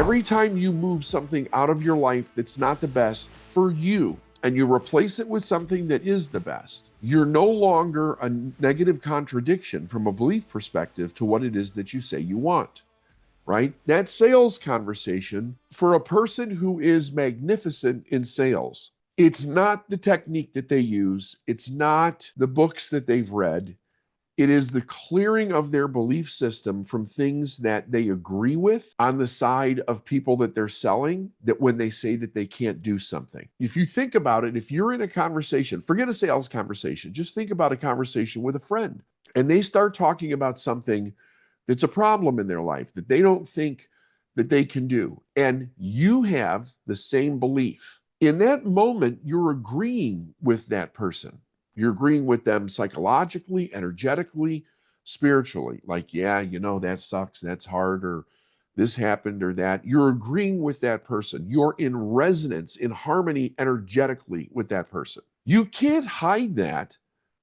Every time you move something out of your life that's not the best for you, and you replace it with something that is the best, you're no longer a negative contradiction from a belief perspective to what it is that you say you want, right? That sales conversation, for a person who is magnificent in sales, it's not the technique that they use. It's not the books that they've read. It is the clearing of their belief system from things that they agree with on the side of people that they're selling, that when they say that they can't do something. If you think about it, if you're in a conversation, forget a sales conversation, just think about a conversation with a friend, and they start talking about something that's a problem in their life that they don't think that they can do, and you have the same belief. In that moment, you're agreeing with that person. You're agreeing with them psychologically, energetically, spiritually. Like, yeah, that sucks, that's hard, or this happened or that. You're agreeing with that person. You're in resonance, in harmony energetically with that person. You can't hide that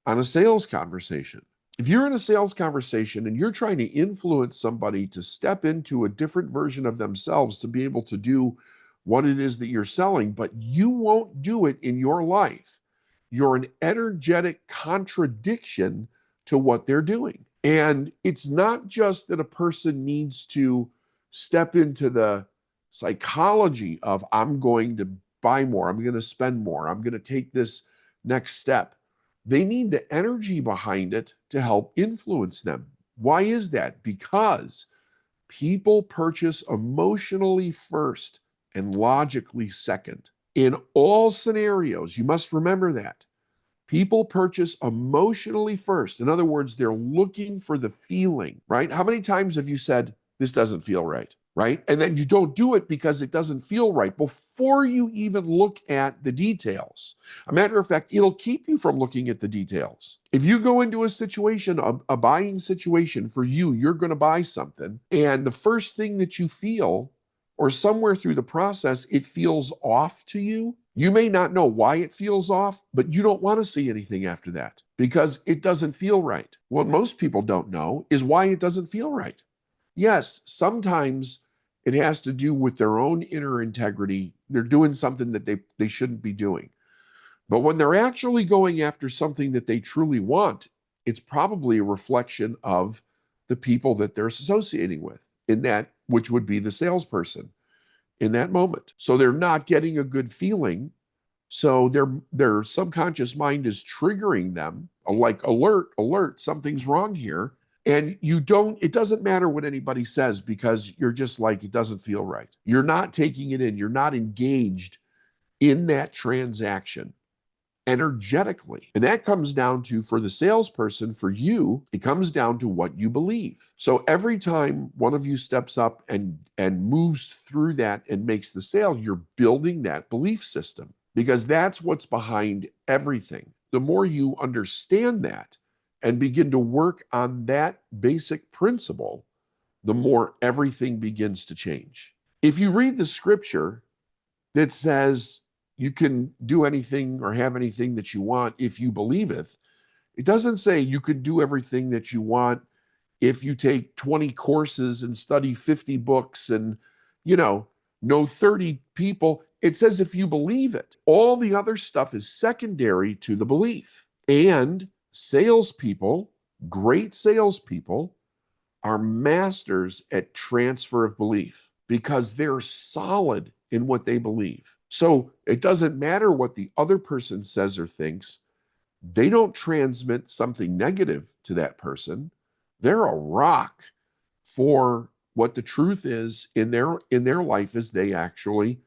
on a sales conversation. If you're in a sales conversation and you're trying to influence somebody to step into a different version of themselves to be able to do what it is that you're selling, but you won't do it in your life, you're an energetic contradiction to what they're doing. And it's not just that a person needs to step into the psychology of, I'm going to buy more, I'm going to spend more, I'm going to take this next step. They need the energy behind it to help influence them. Why is that? Because people purchase emotionally first and logically second. In all scenarios, you must remember that. People purchase emotionally first. In other words, they're looking for the feeling, right? How many times have you said, this doesn't feel right, right? And then you don't do it because it doesn't feel right before you even look at the details. A matter of fact, it'll keep you from looking at the details. If you go into a situation, a buying situation for you, you're going to buy something, and the first thing that you feel, or somewhere through the process, it feels off to you. You may not know why it feels off, but you don't want to see anything after that because it doesn't feel right. What most people don't know is why it doesn't feel right. Yes, sometimes it has to do with their own inner integrity. They're doing something that they shouldn't be doing. But when they're actually going after something that they truly want, it's probably a reflection of the people that they're associating with, in that, which would be the salesperson in that moment. So they're not getting a good feeling. So their subconscious mind is triggering them, like, alert, something's wrong here. And it doesn't matter what anybody says, because you're just like, it doesn't feel right. You're not taking it in. You're not engaged in that transaction energetically. And that comes down to, for the salesperson, for you, it comes down to what you believe. So every time one of you steps up and moves through that and makes the sale, you're building that belief system, because that's what's behind everything. The more you understand that and begin to work on that basic principle, the more everything begins to change. If you read the scripture that says you can do anything or have anything that you want if you believeth, it doesn't say you could do everything that you want if you take 20 courses and study 50 books and, know 30 people. It says if you believe it. All the other stuff is secondary to the belief. And salespeople, great salespeople, are masters at transfer of belief because they're solid in what they believe. So it doesn't matter what the other person says or thinks. They don't transmit something negative to that person. They're a rock for what the truth is in their life as they actually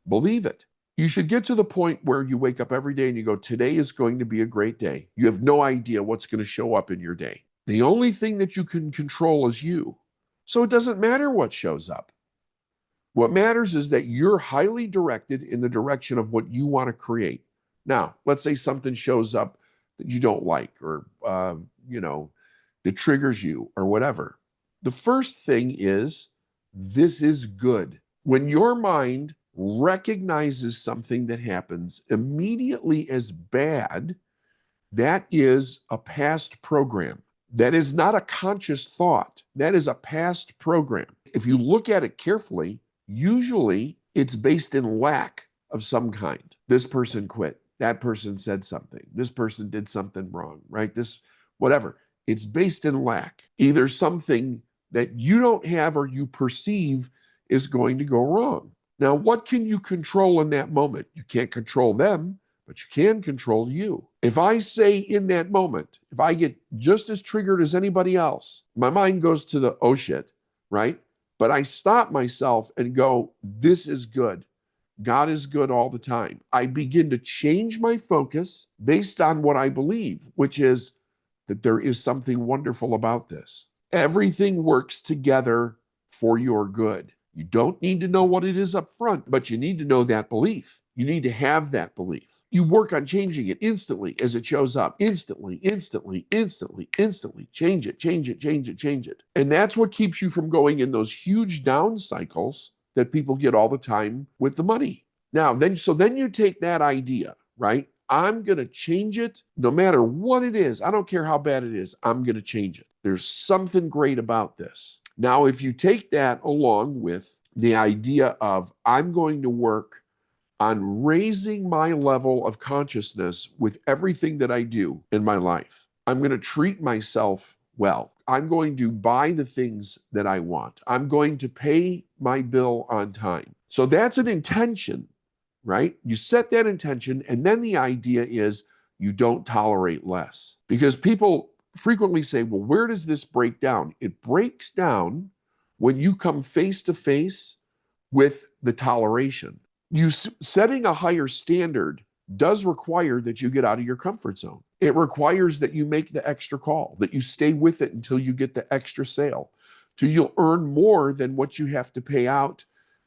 believe it. You should get to the point where you wake up every day and you go, today is going to be a great day. You have no idea what's going to show up in your day. The only thing that you can control is you. So it doesn't matter what shows up. What matters is that you're highly directed in the direction of what you want to create. Now, let's say something shows up that you don't like, or, that triggers you or whatever. The first thing is, this is good. When your mind recognizes something that happens immediately as bad, that is a past program. That is not a conscious thought. That is a past program. If you look at it carefully, Usually it's based in lack of some kind. This person quit. That person said something. This person did something wrong, right? This, whatever. It's based in lack. Either something that you don't have or you perceive is going to go wrong. Now, what can you control in that moment? You can't control them, but you can control you. If I say in that moment, if I get just as triggered as anybody else, my mind goes to the, oh shit, right? But I stop myself and go, this is good. God is good all the time. I begin to change my focus based on what I believe, which is that there is something wonderful about this. Everything works together for your good. You don't need to know what it is up front, but you need to know that belief. You need to have that belief. You work on changing it instantly as it shows up. Instantly, instantly, instantly, instantly. Change it, change it, change it, change it. And that's what keeps you from going in those huge down cycles that people get all the time with the money. Now, then you take that idea, right? I'm going to change it no matter what it is. I don't care how bad it is. I'm going to change it. There's something great about this. Now, if you take that along with the idea of I'm going to work on raising my level of consciousness with everything that I do in my life, I'm going to treat myself well. I'm going to buy the things that I want. I'm going to pay my bill on time. So that's an intention, right? You set that intention, and then the idea is you don't tolerate less. Because people frequently say, well, where does this break down? It breaks down when you come face to face with the toleration. Setting a higher standard does require that you get out of your comfort zone. It requires that you make the extra call, that you stay with it until you get the extra sale, till you'll earn more than what you have to pay out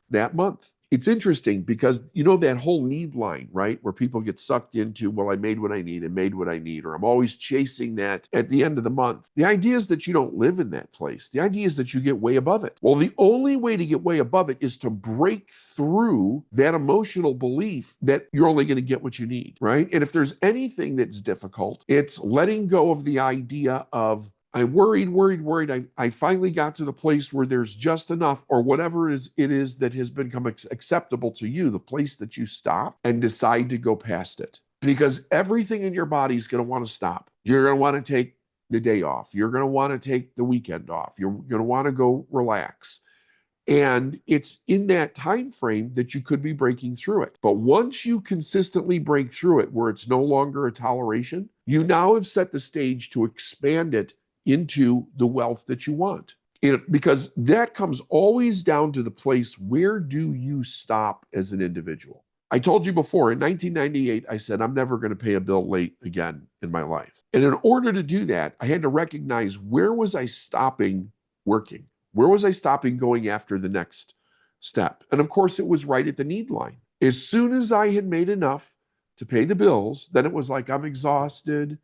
that month. It's interesting because you know that whole need line, right? Where people get sucked into, well, I made what I need and made what I need, or I'm always chasing that at the end of the month. The idea is that you don't live in that place. The idea is that you get way above it. Well, the only way to get way above it is to break through that emotional belief that you're only going to get what you need, right? And if there's anything that's difficult, it's letting go of the idea of, I worried. I finally got to the place where there's just enough, or whatever it is that has become acceptable to you, the place that you stop and decide to go past it. Because everything in your body is going to want to stop. You're going to want to take the day off. You're going to want to take the weekend off. You're going to want to go relax. And it's in that time frame that you could be breaking through it. But once you consistently break through it, where it's no longer a toleration, you now have set the stage to expand it into the wealth that you want. Because that comes always down to the place, where do you stop as an individual? I told you before, in 1998, I said, I'm never going to pay a bill late again in my life. And in order to do that, I had to recognize, where was I stopping working? Where was I stopping going after the next step? And of course, it was right at the need line. As soon as I had made enough to pay the bills, then it was like, I'm exhausted.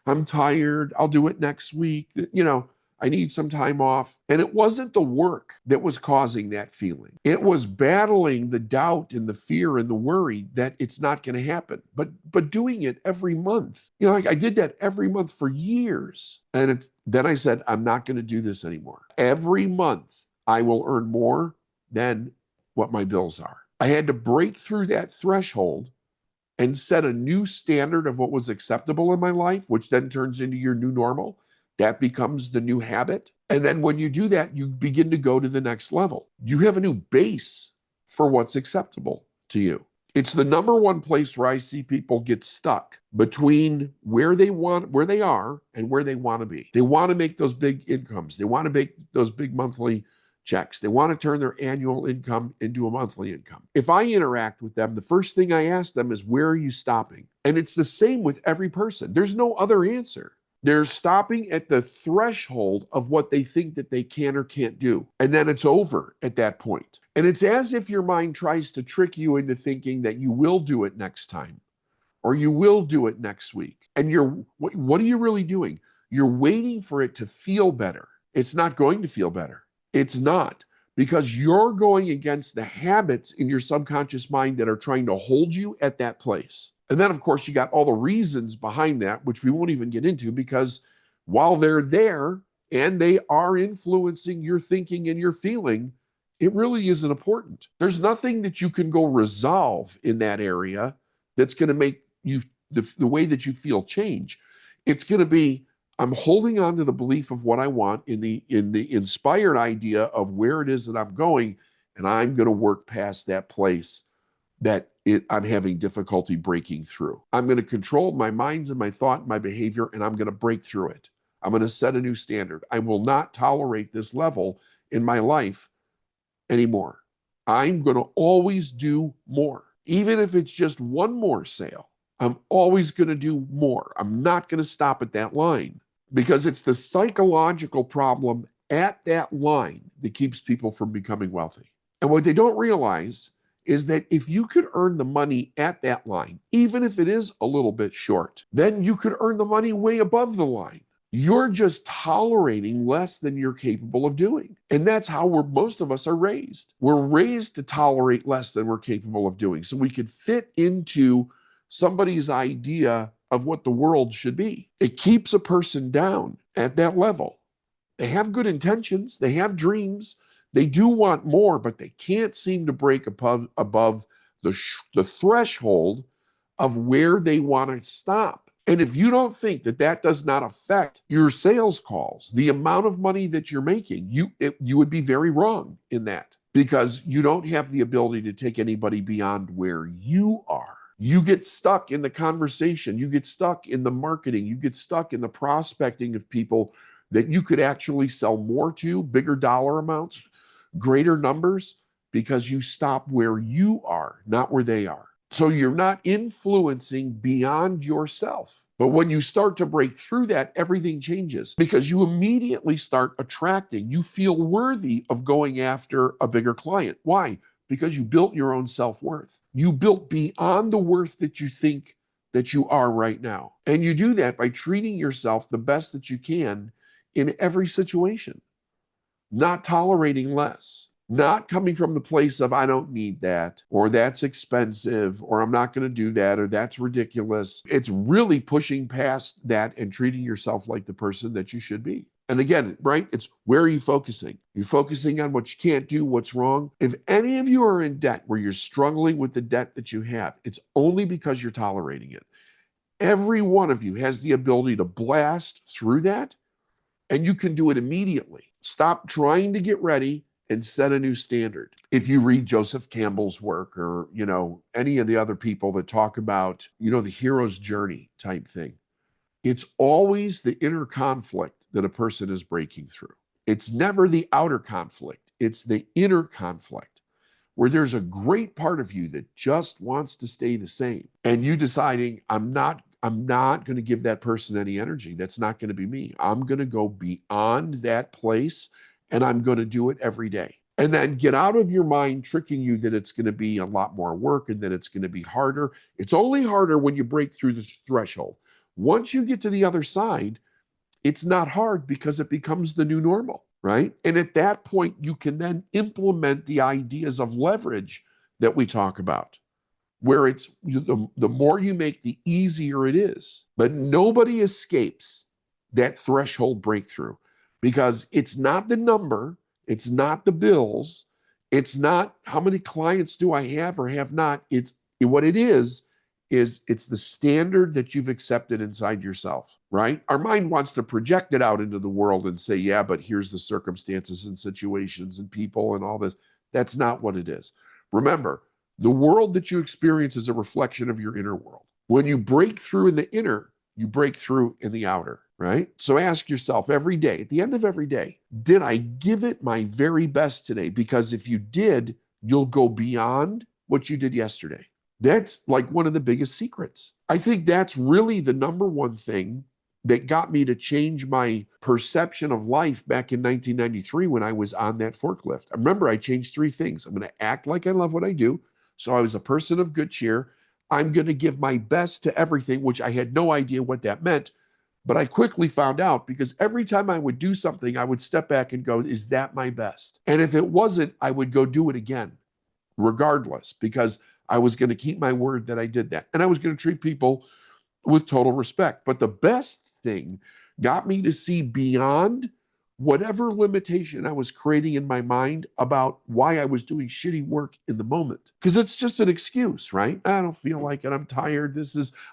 I'm tired. I'll do it next week. I need some time off. And it wasn't the work that was causing that feeling. It was battling the doubt and the fear and the worry that it's not going to happen. But doing it every month, I did that every month for years. And then I said, I'm not going to do this anymore. Every month I will earn more than what my bills are. I had to break through that threshold and set a new standard of what was acceptable in my life, which then turns into your new normal. That becomes the new habit. And then when you do that, you begin to go to the next level. You have a new base for what's acceptable to you. It's the number one place where I see people get stuck between where they are and where they want to be. They want to make those big incomes. They want to make those big monthly checks. They want to turn their annual income into a monthly income. If I interact with them, the first thing I ask them is, where are you stopping? And it's the same with every person. There's no other answer. They're stopping at the threshold of what they think that they can or can't do. And then it's over at that point. And it's as if your mind tries to trick you into thinking that you will do it next time, or you will do it next week. And what are you really doing? You're waiting for it to feel better. It's not going to feel better. It's not, because you're going against the habits in your subconscious mind that are trying to hold you at that place. And then, of course, you got all the reasons behind that, which we won't even get into, because while they're there and they are influencing your thinking and your feeling, it really isn't important. There's nothing that you can go resolve in that area that's going to make you the way that you feel change. It's going to be, I'm holding on to the belief of what I want in the inspired idea of where it is that I'm going, and I'm going to work past that place that I'm having difficulty breaking through. I'm going to control my minds and my thought and my behavior, and I'm going to break through it. I'm going to set a new standard. I will not tolerate this level in my life anymore. I'm going to always do more. Even if it's just one more sale, I'm always going to do more. I'm not going to stop at that line, because it's the psychological problem at that line that keeps people from becoming wealthy. And what they don't realize is that if you could earn the money at that line, even if it is a little bit short, then you could earn the money way above the line. You're just tolerating less than you're capable of doing. And that's how most of us are raised. We're raised to tolerate less than we're capable of doing, so we could fit into somebody's idea of what the world should be. It keeps a person down at that level. They have good intentions, they have dreams, they do want more, but they can't seem to break above the threshold of where they want to stop. And if you don't think that that does not affect your sales calls, the amount of money that you're making, you would be very wrong in that, because you don't have the ability to take anybody beyond where you are. You get stuck in the conversation, you get stuck in the marketing, you get stuck in the prospecting of people that you could actually sell more to, bigger dollar amounts, greater numbers, because you stop where you are, not where they are. So you're not influencing beyond yourself. But when you start to break through that, everything changes, because you immediately start attracting. You feel worthy of going after a bigger client. Why? Because you built your own self-worth. You built beyond the worth that you think that you are right now. And you do that by treating yourself the best that you can in every situation, not tolerating less. Not coming from the place of, I don't need that, or that's expensive, or I'm not going to do that, or that's ridiculous. It's really pushing past that and treating yourself like the person that you should be. And again, right? It's, where are you focusing? You're focusing on what you can't do, what's wrong. If any of you are in debt, where you're struggling with the debt that you have, it's only because you're tolerating it. Every one of you has the ability to blast through that, and you can do it immediately. Stop trying to get ready and set a new standard. If you read Joseph Campbell's work, or, any of the other people that talk about, the hero's journey type thing, it's always the inner conflict that a person is breaking through. It's never the outer conflict. It's the inner conflict, where there's a great part of you that just wants to stay the same. And you deciding, I'm not going to give that person any energy. That's not going to be me. I'm going to go beyond that place, and I'm going to do it every day. And then get out of your mind tricking you that it's going to be a lot more work and that it's going to be harder. It's only harder when you break through the threshold. Once you get to the other side, it's not hard, because it becomes the new normal, right? And at that point, you can then implement the ideas of leverage that we talk about, where it's the more you make, the easier it is. But nobody escapes that threshold breakthrough, because it's not the number, it's not the bills, it's not how many clients do I have or have not. It's what it is it's the standard that you've accepted inside yourself, right? Our mind wants to project it out into the world and say, yeah, but here's the circumstances and situations and people and all this. That's not what it is. Remember, the world that you experience is a reflection of your inner world. When you break through in the inner, you break through in the outer, right? So ask yourself every day, at the end of every day, did I give it my very best today? Because if you did, you'll go beyond what you did yesterday. That's like one of the biggest secrets. I think that's really the number one thing that got me to change my perception of life back in 1993 when I was on that forklift. I remember I changed 3 things. I'm going to act like I love what I do. So I was a person of good cheer. I'm going to give my best to everything, which I had no idea what that meant. But I quickly found out, because every time I would do something, I would step back and go, is that my best? And if it wasn't, I would go do it again, regardless, because I was going to keep my word that I did that. And I was going to treat people with total respect. But the best thing got me to see beyond whatever limitation I was creating in my mind about why I was doing shitty work in the moment. Because it's just an excuse, right? I don't feel like it. I'm tired.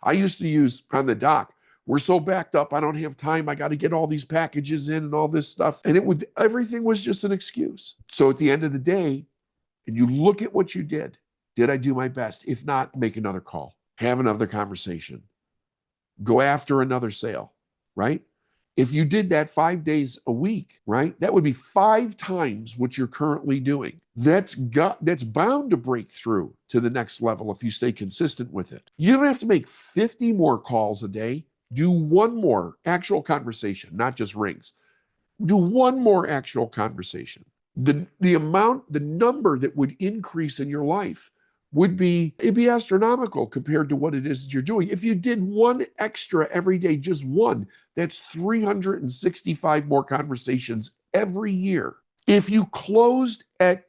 I used to use on the dock, we're so backed up, I don't have time. I got to get all these packages in and all this stuff. And everything was just an excuse. So at the end of the day, and you look at what you did I do my best? If not, make another call, have another conversation, go after another sale, right? If you did that 5 days a week, right, that would be 5 times what you're currently doing. That's bound to break through to the next level if you stay consistent with it. You don't have to make 50 more calls a day. Do one more actual conversation, not just rings. Do one more actual conversation. The number that would increase in your life it'd be astronomical compared to what it is that you're doing. If you did one extra every day, just one, that's 365 more conversations every year. If you closed at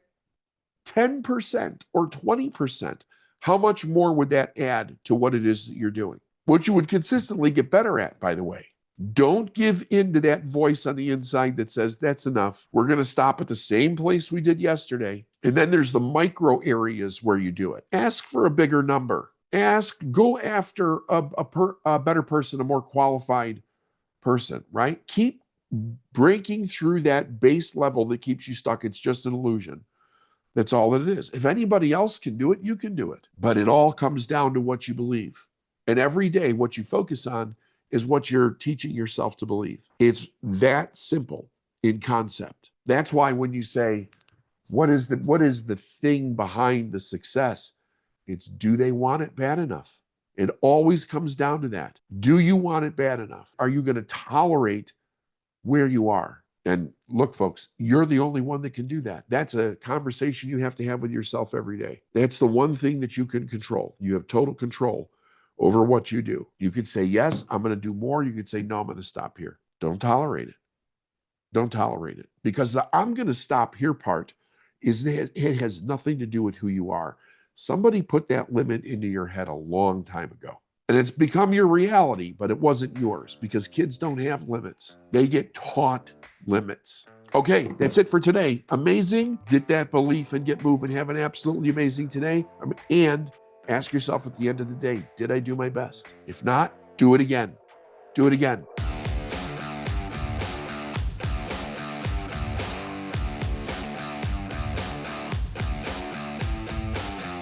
10% or 20%, how much more would that add to what it is that you're doing? What you would consistently get better at, by the way. Don't give in to that voice on the inside that says, that's enough. We're going to stop at the same place we did yesterday. And then there's the micro areas where you do it. Ask for a bigger number. Go after a better person, a more qualified person, right? Keep breaking through that base level that keeps you stuck. It's just an illusion. That's all it is. If anybody else can do it, you can do it. But it all comes down to what you believe. And every day, what you focus on is what you're teaching yourself to believe. It's that simple in concept. That's why when you say, what is the thing behind the success? It's, do they want it bad enough? It always comes down to that. Do you want it bad enough? Are you going to tolerate where you are? And look, folks, you're the only one that can do that. That's a conversation you have to have with yourself every day. That's the one thing that you can control. You have total control over what you do. You could say, yes, I'm going to do more. You could say, no, I'm going to stop here. Don't tolerate it. Don't tolerate it. Because the I'm going to stop here part it has nothing to do with who you are. Somebody put that limit into your head a long time ago. And it's become your reality, but it wasn't yours because kids don't have limits. They get taught limits. Okay, that's it for today. Amazing. Get that belief and get moving. Have an absolutely amazing today. And ask yourself at the end of the day, did I do my best? If not, do it again. Do it again.